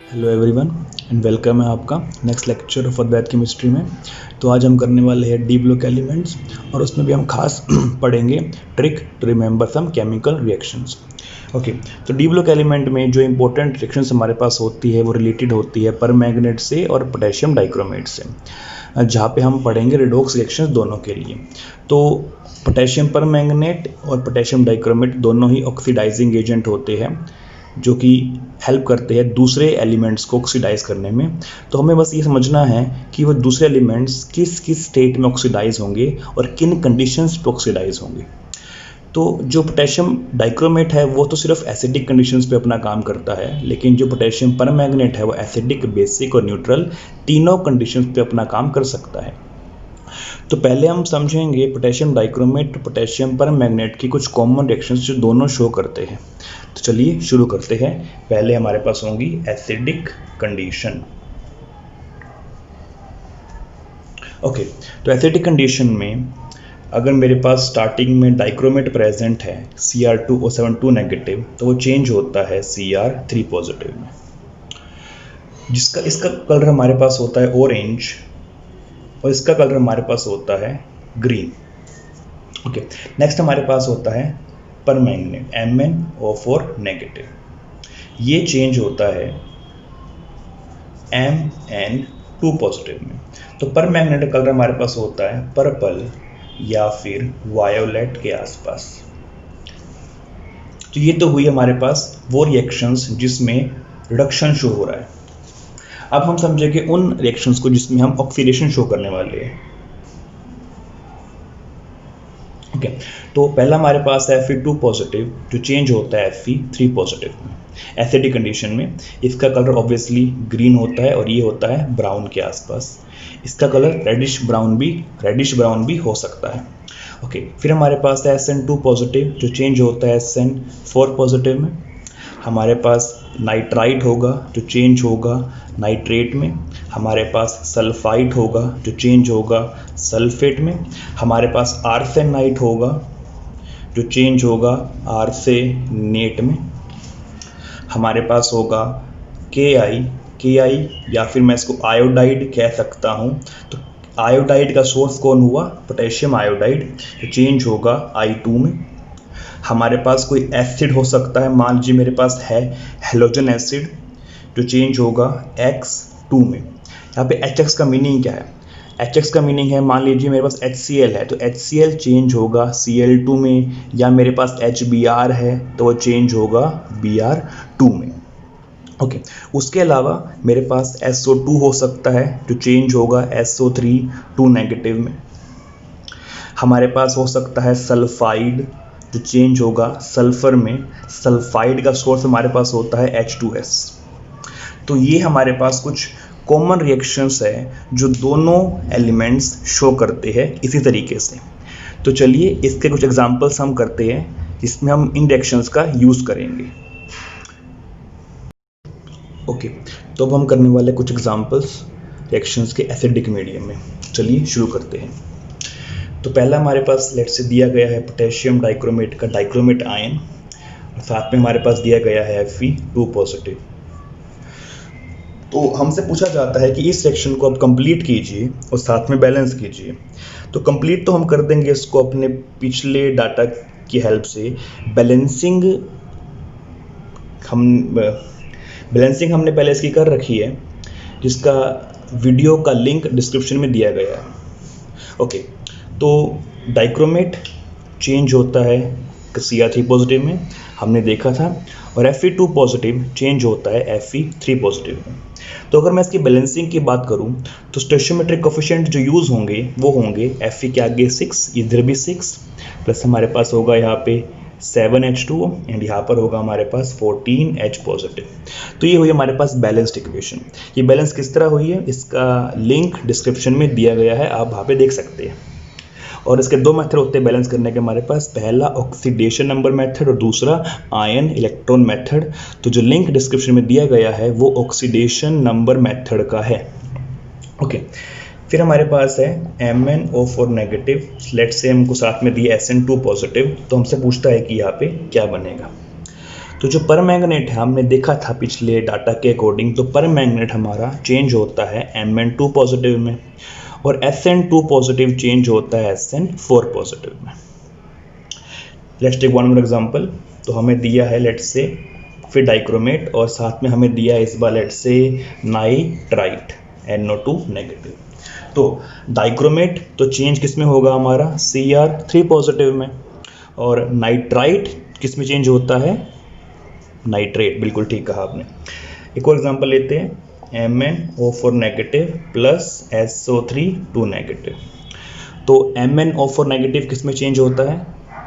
Hello everyone and welcome है आपका next lecture for Advait chemistry में। तो आज हम करने वाले हैं डी ब्लॉक एलिमेंट्स और उसमें भी हम खास पढ़ेंगे trick to remember some chemical reactions. Okay, तो डी ब्लॉक एलिमेंट में जो इंपॉर्टेंट रिएक्शंस हमारे पास होती है वो रिलेटेड होती है परमैंगनेट से और पोटेशियम डाइक्रोमेट से, जहाँ पे हम पढ़ेंगे रिडॉक्स रिएक्शंस दोनों के लिए। तो पोटेशियम परमैंगनेट और पोटेशियम डाइक्रोमेट दोनों ही ऑक्सीडाइजिंग एजेंट होते हैं जो कि हेल्प करते हैं दूसरे एलिमेंट्स को ऑक्सीडाइज करने में। तो हमें बस ये समझना है कि वो दूसरे एलिमेंट्स किस किस स्टेट में ऑक्सीडाइज होंगे और किन कंडीशंस पे ऑक्सीडाइज होंगे। तो जो पोटेशियम डाइक्रोमेट है वो तो सिर्फ एसिडिक कंडीशंस पे अपना काम करता है, लेकिन जो पोटेशियम परमैंगनेट है वो एसिडिक, बेसिक और न्यूट्रल तीनों कंडीशंस पे अपना काम कर सकता है। तो पहले हम समझेंगे पोटेशियम डाइक्रोमेट पोटेशियम परमैंगनेट की कुछ कॉमन रिएक्शंस जो दोनों शो करते हैं। तो चलिए शुरू करते हैं। पहले हमारे पास होंगी एसिडिक कंडीशन। ओके, तो एसिडिक कंडीशन में अगर मेरे पास स्टार्टिंग में डाइक्रोमेट प्रेजेंट है Cr2O7 नेगेटिव, तो वो चेंज होता है Cr3 पॉजिटिव में, जिसका इसका कलर हमारे पास होता है ऑरेंज और इसका कलर हमारे पास होता है ग्रीन। ओके, नेक्स्ट हमारे पास होता है परमैंगनेट MnO4 नेगेटिव, ये चेंज होता है Mn2 पॉजिटिव में। तो परमैंगनेट कलर हमारे पास होता है पर्पल या फिर वायोलेट के आसपास। तो ये तो हुई हमारे पास वो रिएक्शंस जिसमें रिडक्शन शो हो रहा है। अब हम समझेंगे उन रिएक्शंस को जिसमें हम ऑक्सीडेशन शो करने वाले हैं। ओके, तो पहला हमारे पास है Fe2 पॉजिटिव जो चेंज होता है Fe3 पॉजिटिव में एसिडिक कंडीशन में। इसका कलर ऑब्वियसली ग्रीन होता है और ये होता है ब्राउन के आसपास। इसका कलर रेडिश ब्राउन भी हो सकता है। ओके, फिर हमारे पास है Sn2 पॉजिटिव जो चेंज होता है Sn4 पॉजिटिव में। हमारे पास नाइट्राइट होगा जो चेंज होगा नाइट्रेट में। हमारे पास सल्फाइड होगा जो चेंज होगा सल्फेट में। हमारे पास आर्सेनाइट होगा जो चेंज होगा आर्सेनेट में। हमारे पास होगा Ki या फिर मैं इसको आयोडाइड कह सकता हूँ। तो आयोडाइड का सोर्स कौन हुआ? पोटेशियम आयोडाइड जो चेंज होगा I2 में। हमारे पास कोई एसिड हो सकता है, मान लीजिए मेरे पास है हेलोजन एसिड जो चेंज होगा X2 में। यहाँ पे HX का मीनिंग क्या है? HX का मीनिंग है, मान लीजिए मेरे पास HCl है तो HCl चेंज होगा Cl2 में, या मेरे पास HBr है तो वो चेंज होगा Br2 में। ओके, उसके अलावा मेरे पास SO2 हो सकता है जो चेंज होगा SO3 नेगेटिव में। हमारे पास हो सकता है सल्फाइड जो चेंज होगा सल्फर में। सल्फाइड का सोर्स हमारे पास होता है H2S। तो ये हमारे पास कुछ कॉमन रिएक्शंस है जो दोनों एलिमेंट्स शो करते हैं इसी तरीके से। तो चलिए इसके कुछ एग्जांपल्स हम करते हैं जिसमें हम इन रिएक्शंस का यूज़ करेंगे। ओके, तो अब हम करने वाले कुछ एग्जांपल्स रिएक्शंस के एसिडिक मीडियम में। चलिए शुरू करते हैं। तो पहला हमारे पास लेट से दिया गया है पोटेशियम डाइक्रोमेट का डाइक्रोमेट आयन और साथ में हमारे पास दिया गया है Fe2 पॉजिटिव। तो हमसे पूछा जाता है कि इस सेक्शन को आप कंप्लीट कीजिए और साथ में बैलेंस कीजिए। तो कंप्लीट तो हम कर देंगे इसको अपने पिछले डाटा की हेल्प से। बैलेंसिंग हमने पहले इसकी कर रखी है, जिसका वीडियो का लिंक डिस्क्रिप्शन में दिया गया है। ओके, तो डाइक्रोमेट चेंज होता है Cr3 पॉजिटिव में, हमने देखा था, और Fe2 पॉजिटिव चेंज होता है Fe3 पॉजिटिव में। तो अगर मैं इसकी बैलेंसिंग की बात करूं तो स्टोइचियोमेट्रिक कोफिशिएंट जो यूज़ होंगे वो होंगे Fe के आगे 6, इधर भी 6, प्लस हमारे पास होगा यहाँ पे 7H2 एंड यहाँ पर होगा हमारे पास 14H पॉजिटिव। तो ये हुई हमारे पास बैलेंस्ड इक्वेशन। ये बैलेंस किस तरह हुई है इसका लिंक डिस्क्रिप्शन में दिया गया है, आप वहाँ पे देख सकते हैं। और इसके दो मेथड होते हैं बैलेंस करने के हमारे पास, पहला ऑक्सीडेशन नंबर मेथड और दूसरा आयन इलेक्ट्रॉन मेथड। तो जो लिंक डिस्क्रिप्शन में दिया गया है वो ऑक्सीडेशन नंबर मेथड का है। ओके, फिर हमारे पास है MnO4 नेगेटिव, लेट से हमको साथ में दिया Sn2 पॉजिटिव। तो हमसे पूछता है कि यहाँ पे क्या बनेगा। तो जो परमैंगनेट है हमने देखा था पिछले डाटा के अकॉर्डिंग, तो परमैंगनेट हमारा चेंज होता है Mn2 पॉजिटिव में और Sn2 पॉजिटिव चेंज होता है Sn4 पॉजिटिव में। Let's take one more example. तो हमें दिया है लेट्स से फिर डाइक्रोमेट और साथ में हमें दिया है इस बार लेट्स से नाइट्राइट NO2 नेगेटिव। तो डाइक्रोमेट तो चेंज किस में होगा हमारा Cr3 पॉजिटिव में, और नाइट्राइट किस में चेंज होता है नाइट्रेट, बिल्कुल ठीक कहा आपने। एक और एग्जांपल लेते हैं MnO4 negative plus SO3 2 negative. तो MnO4 नेगेटिव किस में चेंज होता है,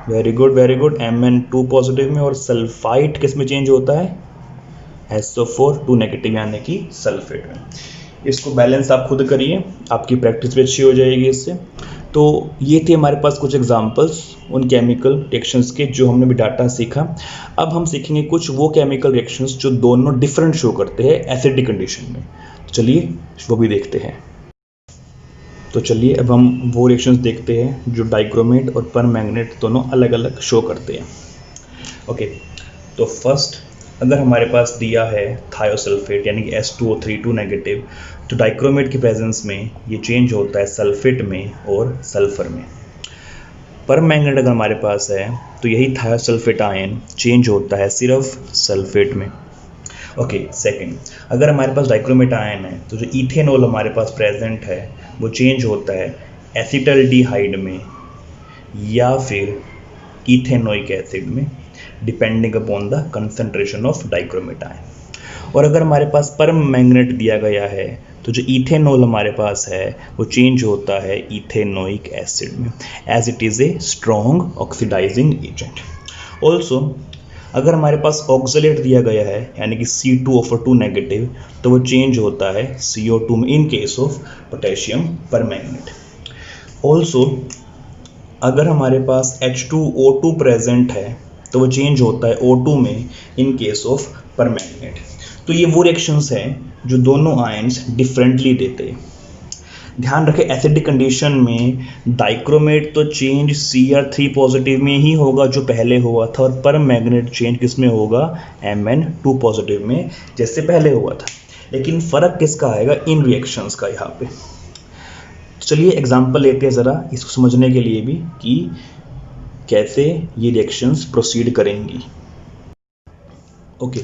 वेरी गुड Mn2 पॉजिटिव में, और सल्फाइट किस में चेंज होता है SO4 2 नेगेटिव यानी कि सल्फेट में। इसको बैलेंस आप खुद करिए, आपकी प्रैक्टिस भी अच्छी हो जाएगी इससे। तो ये थे हमारे पास कुछ एग्जांपल्स उन केमिकल रिएक्शंस के जो हमने भी डाटा सीखा। अब हम सीखेंगे कुछ वो केमिकल रिएक्शंस जो दोनों डिफरेंट शो करते हैं एसिडिक कंडीशन में। चलिए वो भी देखते हैं। तो चलिए अब हम वो रिएक्शंस देखते हैं जो डाइक्रोमेट और परमैंगनेट दोनों अलग अलग शो करते हैं। ओके, तो फर्स्ट अगर हमारे पास दिया है थायोसल्फेट यानी कि S2O3 2 नेगेटिव, तो डाइक्रोमेट की प्रेजेंस में ये चेंज होता है सल्फेट में और सल्फर में। परमैंगनेट अगर हमारे पास है तो यही थायोसल्फेट आयन चेंज होता है सिर्फ सल्फेट में। ओके, सेकंड अगर हमारे पास डाइक्रोमेट आयन है तो जो इथेनॉल हमारे पास प्रेजेंट है वो चेंज होता है एसिटल्डिहाइड में या फिर इथेनोइक एसिड में, depending upon the concentration of dichromate ion. और अगर हमारे पास परमैंगनेट दिया गया है तो जो इथेनॉल हमारे पास है वो चेंज होता है इथेनोइक एसिड में, as it is a strong oxidising agent. Also अगर हमारे पास ऑक्सलेट दिया गया है यानी कि C2O4 नेगेटिव, तो वो चेंज होता है CO2 में in case of potassium permanganate. Also अगर हमारे पास H2O2 प्रेजेंट है तो वो चेंज होता है O2 में इन केस ऑफ परमैंगनेट। तो ये वो रिएक्शंस हैं जो दोनों आयन्स डिफरेंटली देते हैं। ध्यान रखें एसिडिक कंडीशन में डाइक्रोमेट तो चेंज Cr3 पॉजिटिव में ही होगा जो पहले हुआ था, और परमैंगनेट चेंज किस में होगा Mn2 पॉजिटिव में जैसे पहले हुआ था। लेकिन फ़र्क किसका आएगा इन रिएक्शंस का यहाँ पे। चलिए एग्जांपल लेते हैं ज़रा इसको समझने के लिए भी कि कैसे ये रिएक्शंस प्रोसीड करेंगी। ओके,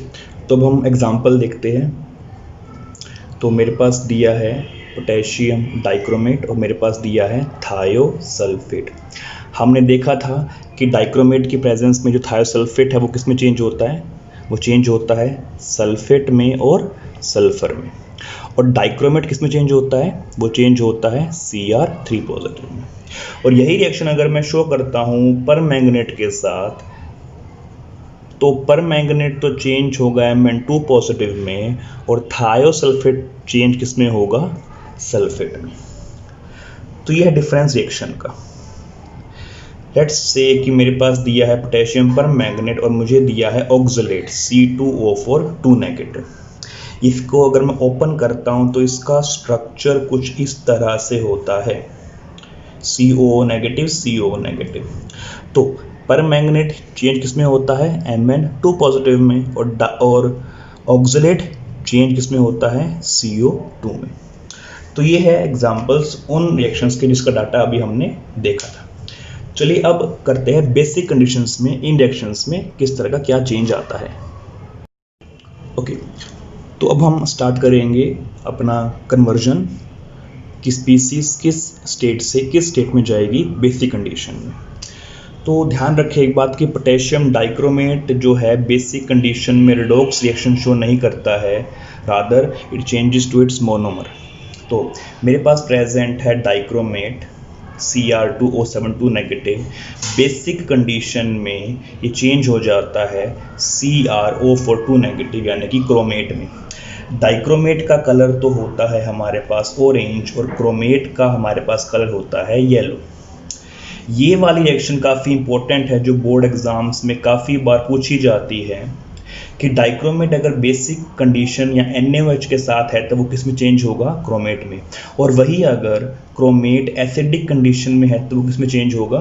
तो अब हम एग्जांपल देखते हैं। तो मेरे पास दिया है पोटेशियम डाइक्रोमेट और मेरे पास दिया है थायोसल्फेट। हमने देखा था कि डाइक्रोमेट की प्रेजेंस में जो थायोसल्फेट है वो किस में चेंज होता है, वो चेंज होता है सल्फेट में और सल्फर में। और डाइक्रोमेट किस में चेंज होता है, वो चेंज होता है Cr3 पॉजिटिव में। और यही रिएक्शन अगर मैं शो करता हूँ परमैंगनेट के साथ, तो परमैंगनेट तो चेंज होगा Mn2 पॉजिटिव में और थायोसल्फेट चेंज किस में होगा सल्फेट में। तो यह है डिफरेंस रिएक्शन का। लेट्स से कि मेरे पास दिया है पोटेशियम परमैंगनेट और मुझे दिया है ऑक्सलेट C2O4 2 नेगेटिव। इसको अगर मैं ओपन करता हूं तो इसका स्ट्रक्चर कुछ इस तरह से होता है COO नेगेटिव CO नेगेटिव। तो परमैंगनेट चेंज किस में होता है Mn2 पॉजिटिव में, और ऑक्सलेट चेंज किस में होता है CO2 में। तो ये है एग्जांपल्स उन रिएक्शंस के जिसका डाटा अभी हमने देखा था। चलिए अब करते हैं बेसिक कंडीशंस में इन रिएक्शंस में किस तरह का क्या चेंज आता है। ओके, तो अब हम स्टार्ट करेंगे अपना कन्वर्जन कि स्पीसीज किस स्टेट से किस स्टेट में जाएगी बेसिक कंडीशन में। तो ध्यान रखें एक बात कि पोटेशियम डाइक्रोमेट जो है बेसिक कंडीशन में रिडॉक्स रिएक्शन शो नहीं करता है, rather it changes to its monomer. तो मेरे पास प्रेजेंट है dichromate Cr2O7 negative, basic condition में ये चेंज हो जाता है CrO4 नेगेटिव यानी कि क्रोमेट में। डाइक्रोमेट का कलर तो होता है हमारे पास ऑरेंज और क्रोमेट का हमारे पास कलर होता है येलो। ये वाली रिएक्शन काफ़ी इंपॉर्टेंट है जो बोर्ड एग्जाम्स में काफ़ी बार पूछी जाती है कि डाइक्रोमेट अगर बेसिक कंडीशन या NaOH के साथ है तो वो किस में चेंज होगा क्रोमेट में, और वही अगर क्रोमेट एसिडिक कंडीशन में है तो वो किस में चेंज होगा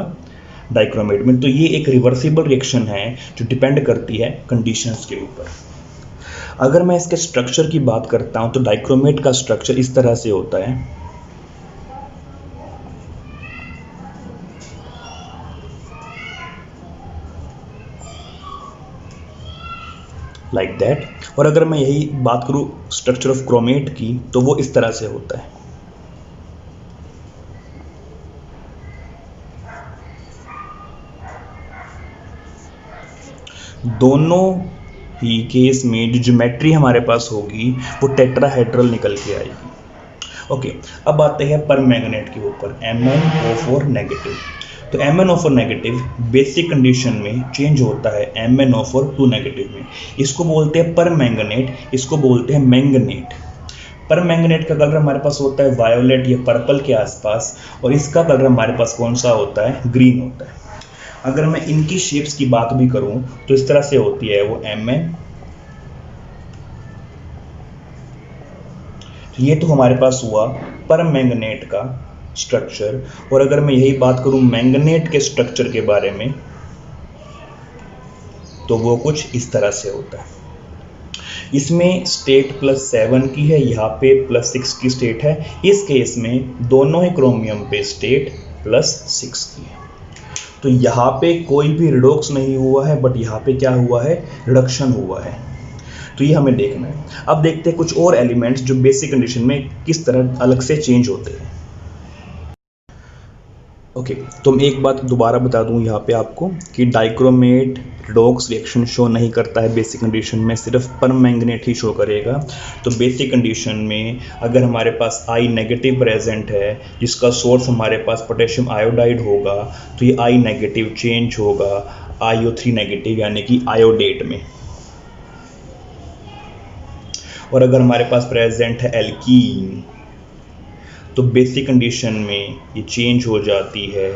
डाइक्रोमेट में। तो ये एक रिवर्सिबल रिएक्शन है जो डिपेंड करती है कंडीशंस के ऊपर। अगर मैं इसके स्ट्रक्चर की बात करता हूँ तो डाइक्रोमेट का स्ट्रक्चर इस तरह से होता है। Like that. और अगर मैं यही बात करूँ स्ट्रक्चर ऑफ क्रोमेट की तो वो इस तरह से होता है। दोनों ही केस में जो ज्योमेट्री हमारे पास होगी वो टेट्राहेड्रल निकल के आएगी। ओके, अब आते हैं परमैंगनेट के ऊपर, MnO4 नेगेटिव। तो MnO4 नेगेटिव बेसिक कंडीशन में चेंज होता है MnO4 2 नेगेटिव में। इसको बोलते हैं परमैंगनेट, इसको बोलते हैं मैंगनेट। परमैंगनेट का कलर हमारे पास होता है वायोलेट या पर्पल के आसपास, और इसका कलर हमारे पास कौन सा होता है, ग्रीन होता है। अगर मैं इनकी शेप्स की बात भी करूं तो इस तरह से होती है वो Mn। ये तो हमारे पास हुआ परमैंगनेट का स्ट्रक्चर। और अगर मैं यही बात करूं मैंगनेट के स्ट्रक्चर के बारे में तो वो कुछ इस तरह से होता है। इसमें स्टेट +7 की है, यहाँ पे +6 की स्टेट है। इस केस में दोनों ही क्रोमियम पे स्टेट +6 की है। तो यहाँ पे कोई भी रिडॉक्स नहीं हुआ है, बट यहाँ पे क्या हुआ है, रिडक्शन हुआ है। तो ये हमें देखना है। अब देखते हैं कुछ और एलिमेंट्स जो बेसिक कंडीशन में किस तरह अलग से चेंज होते हैं। ओके, तो मैं एक बात दोबारा बता दूं यहाँ पे आपको कि डाइक्रोमेट रिडॉक्स रिएक्शन शो नहीं करता है बेसिक कंडीशन में, सिर्फ परमैंगनेट ही शो करेगा। तो बेसिक कंडीशन में अगर हमारे पास I नेगेटिव प्रेजेंट है जिसका सोर्स हमारे पास पोटेशियम आयोडाइड होगा, तो ये I नेगेटिव चेंज होगा IO3 नेगेटिव यानी कि आयोडेट में। और अगर हमारे पास प्रेजेंट है एल्कीन तो बेसिक कंडीशन में ये चेंज हो जाती है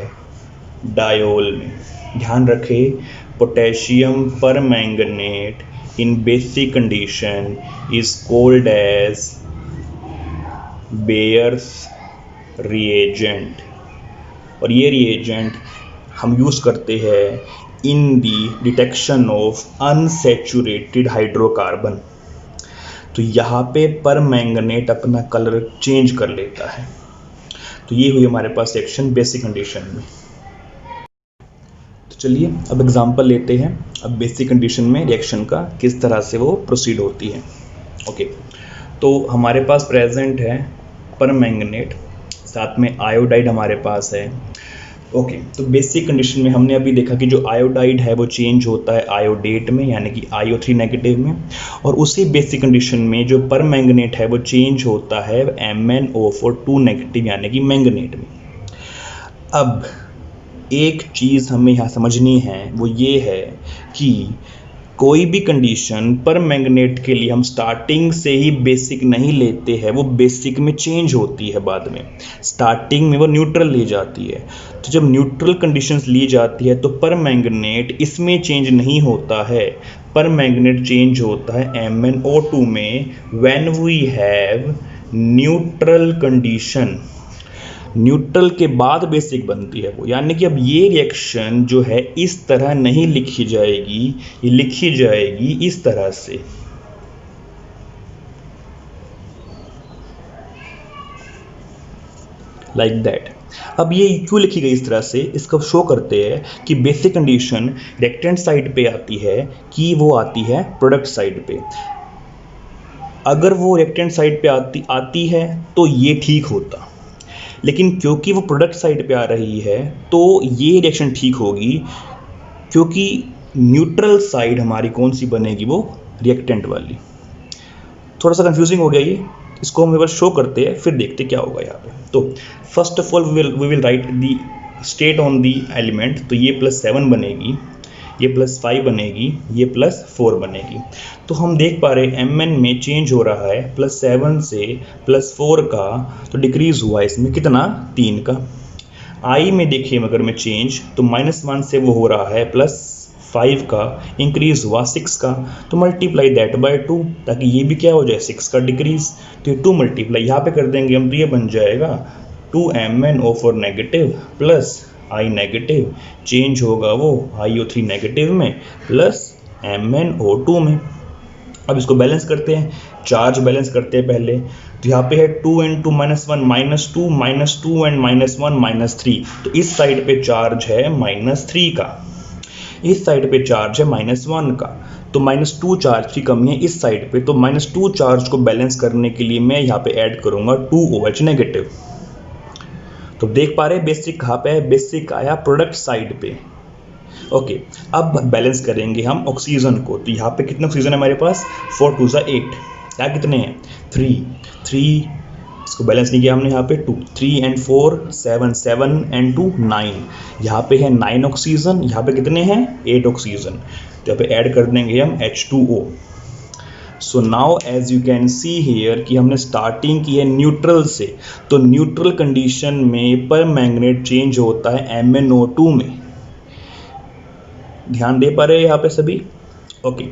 डायोल में। ध्यान रखें, potassium permanganate in basic condition is called as Baeyer's reagent. और ये रिएजेंट हम यूज़ करते हैं in the detection of unsaturated hydrocarbon. तो यहाँ पे परमैंगनेट अपना कलर चेंज कर लेता है। तो ये हुई हमारे पास रिएक्शन बेसिक कंडीशन में। तो चलिए अब एग्जांपल लेते हैं अब बेसिक कंडीशन में रिएक्शन का किस तरह से वो प्रोसीड होती है। ओके, तो हमारे पास प्रेजेंट है परमैंगनेट, साथ में आयोडाइड हमारे पास है। ओके, तो बेसिक कंडीशन में हमने अभी देखा कि जो आयोडाइड है वो चेंज होता है आयोडेट में यानी कि IO3 नेगेटिव में, और उसी बेसिक कंडीशन में जो परमैंगनेट है वो चेंज होता है MnO4 2 नेगेटिव यानी कि मैंगनेट में। अब एक चीज़ हमें यहाँ समझनी है वो ये है कि कोई भी कंडीशन परमैंगनेट के लिए हम स्टार्टिंग से ही बेसिक नहीं लेते हैं, वो बेसिक में चेंज होती है बाद में। स्टार्टिंग में वो न्यूट्रल ली जाती है। तो जब न्यूट्रल कंडीशंस ली जाती है तो परमैंगनेट इसमें चेंज नहीं होता है, परमैंगनेट चेंज होता है MnO2 में when we have neutral condition. Neutral के बाद बेसिक बनती है वो, यानी कि अब ये रिएक्शन जो है इस तरह नहीं लिखी जाएगी, ये लिखी जाएगी इस तरह से। Like that. अब ये क्यों लिखी गई इस तरह से, इसको शो करते हैं कि बेसिक कंडीशन रिएक्टेंट साइड पे आती है कि वो आती है प्रोडक्ट साइड पे। अगर वो रिएक्टेंट साइड पे आती है तो ये ठीक होता, लेकिन क्योंकि वो प्रोडक्ट साइड पे आ रही है तो ये रिएक्शन ठीक होगी, क्योंकि न्यूट्रल साइड हमारी कौन सी बनेगी, वो रिएक्टेंट वाली। थोड़ा सा कंफ्यूजिंग हो गया ये, इसको हम एक बार शो करते हैं फिर देखते क्या होगा यहाँ पे। तो first of all we will write the state on the element. तो ये +7 बनेगी, ये +5 बनेगी, ये +4 बनेगी। तो हम देख पा रहे हैं Mn में चेंज हो रहा है +7 से +4 का, तो डिक्रीज हुआ इसमें कितना, 3 का। I में देखिए अगर मैं चेंज तो -1 से वो हो रहा है +5 का, इंक्रीज हुआ 6 का। तो मल्टीप्लाई दैट बाय 2 ताकि ये भी क्या हो जाए 6 का डिक्रीज। तो ये 2 मल्टीप्लाई यहाँ पे कर देंगे हम, तो ये बन जाएगा 2 MnO4 negative I negative, change होगा वो IO3 नेगेटिव में प्लस MnO2 में। अब इसको बैलेंस करते हैं, चार्ज बैलेंस करते हैं पहले। तो यहाँ पे है 2 × -1 -2 एंड -1 -3। तो इस साइड पे चार्ज है -3 का, इस साइड पे चार्ज है -1 का। तो -2 चार्ज की कमी है इस साइड पे। तो -2 चार्ज को बैलेंस करने के लिए मैं यहाँ पे ऐड करूँगा 2OH नेगेटिव। तो देख पा रहे हैं बेसिक कहाँ पे है, बेसिक आया प्रोडक्ट साइड पे। ओके, अब बैलेंस करेंगे हम ऑक्सीजन को। तो यहाँ पे कितने ऑक्सीजन है हमारे पास, 4 2 8, क्या कितने हैं 3, इसको बैलेंस नहीं किया हमने यहाँ पे 2, 3 and 4 7, 7 and 2 9, यहाँ पे है 9 ऑक्सीजन, यहाँ पे कितने हैं 8 ऑक्सीजन। तो यहाँ पे ऐड कर देंगे हम H2O। So now as you can see here कि हमने स्टार्टिंग की है न्यूट्रल से। तो न्यूट्रल कंडीशन में परमैंगनेट चेंज होता है MnO2 में। ध्यान दे पा रहे हैं यहाँ पे सभी? ओके,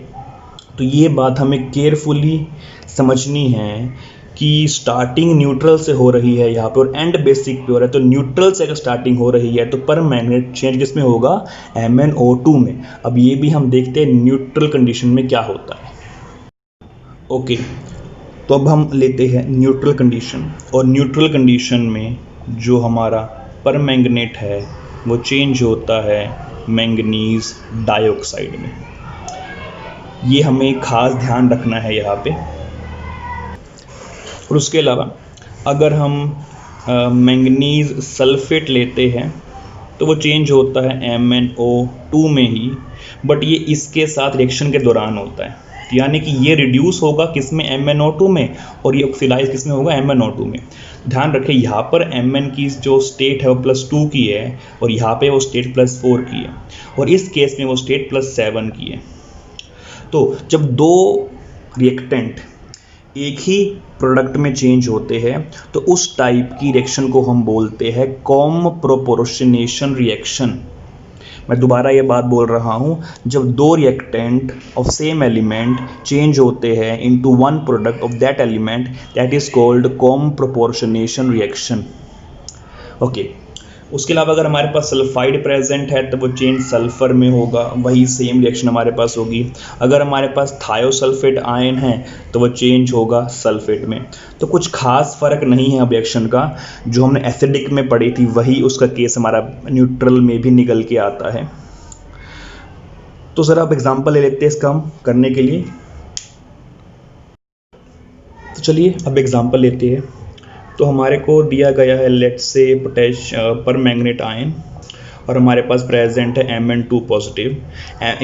तो ये बात हमें केयरफुली समझनी है कि स्टार्टिंग न्यूट्रल से हो रही है यहाँ पे और एंड बेसिक पे हो रहा है। तो न्यूट्रल से अगर स्टार्टिंग हो रही है तो परमैंगनेट चेंज किसमें होगा, MnO2 में। अब ये भी हम देखते हैं न्यूट्रल कंडीशन में क्या होता है। ओके, तो अब हम लेते हैं न्यूट्रल कंडीशन, और न्यूट्रल कंडीशन में जो हमारा परमैंगनेट है वो चेंज होता है मैंगनीज डाइऑक्साइड में। ये हमें खास ध्यान रखना है यहाँ पे। और उसके अलावा अगर हम मैंगनीज सल्फेट लेते हैं तो वो चेंज होता है MnO2 में ही, बट ये इसके साथ रिएक्शन के दौरान होता है। यानी कि ये रिड्यूस होगा किस में, MnO2 में, और ये ऑक्सीडाइज किस में होगा, MnO2 में। ध्यान रखें यहाँ पर Mn की जो स्टेट है वो +2 की है और यहाँ पे वो स्टेट +4 की है, और इस केस में वो स्टेट +7 की है। तो जब दो रिएक्टेंट एक ही प्रोडक्ट में चेंज होते हैं तो उस टाइप की रिएक्शन को हम बोलते हैं कॉम प्रोपोर्शनेशन रिएक्शन। मैं दोबारा ये बात बोल रहा हूँ, जब दो reactant of same element change होते हैं into one product of that element, that is called com proportionation reaction. Okay, उसके अलावा अगर हमारे पास सल्फाइड प्रेजेंट है तो वो चेंज सल्फर में होगा, वही सेम रिएक्शन हमारे पास होगी। अगर हमारे पास थायोसल्फेट आयन है तो वो चेंज होगा सल्फेट में। तो कुछ खास फ़र्क नहीं है अब रिएक्शन का, जो हमने एसिडिक में पढ़ी थी वही उसका केस हमारा न्यूट्रल में भी निकल के आता है। तो ज़रा अब एग्जाम्पल ले लेते हैं इसका हम करने के लिए। तो चलिए अब एग्जाम्पल लेते हैं। तो हमारे को दिया गया है लेट्स से परमैंगनेट आयन, और हमारे पास प्रेजेंट है Mn2 पॉजिटिव।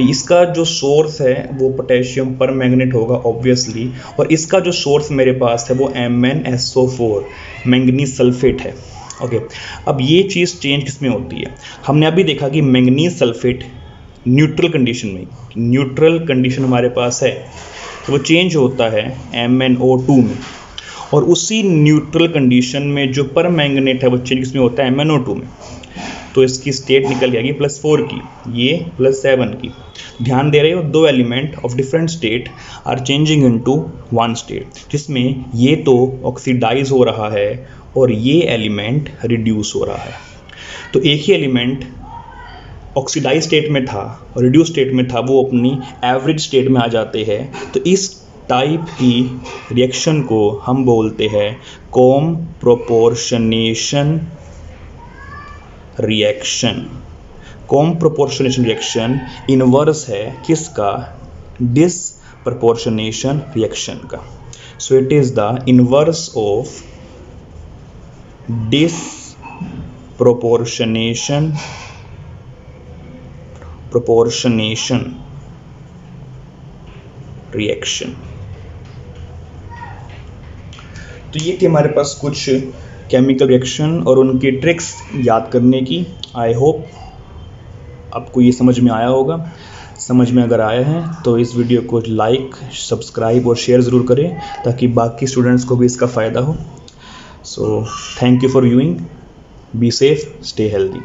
इसका जो सोर्स है वो पोटेशियम परमैंगनेट होगा ऑब्वियसली, और इसका जो सोर्स मेरे पास है वो MnSO4 मैंगनीज सल्फेट है। ओके, अब ये चीज़ चेंज किस में होती है, हमने अभी देखा कि मैंगनीज सल्फेट न्यूट्रल कंडीशन में, न्यूट्रल कंडीशन हमारे पास है तो वो चेंज होता है MnO2 में, और उसी न्यूट्रल कंडीशन में जो परमैंगनेट है वो चेंज किसमें होता है MnO2 में। तो इसकी स्टेट निकल जाएगी +4 की, ये +7 की। ध्यान दे रहे हो, दो element of different state are changing into one state, जिसमें ये तो ऑक्सीडाइज हो रहा है और ये एलिमेंट रिड्यूस हो रहा है। तो एक ही एलिमेंट ऑक्सीडाइज स्टेट में था और रिड्यूस स्टेट में था, वो अपनी एवरेज स्टेट में आ जाते हैं। तो इस टाइप की रिएक्शन को हम बोलते हैं com proportionation reaction. Com proportionation reaction inverse है किसका, डिसप्रपोर्शनेशन रिएक्शन का। So it is the inverse of disproportionation reaction. तो ये थी हमारे पास कुछ केमिकल रिएक्शन और उनकी ट्रिक्स याद करने की। आई होप आपको ये समझ में आया होगा। समझ में अगर आया है तो इस वीडियो को लाइक, सब्सक्राइब और शेयर ज़रूर करें ताकि बाकी स्टूडेंट्स को भी इसका फ़ायदा हो। So thank you for viewing, be safe, stay healthy.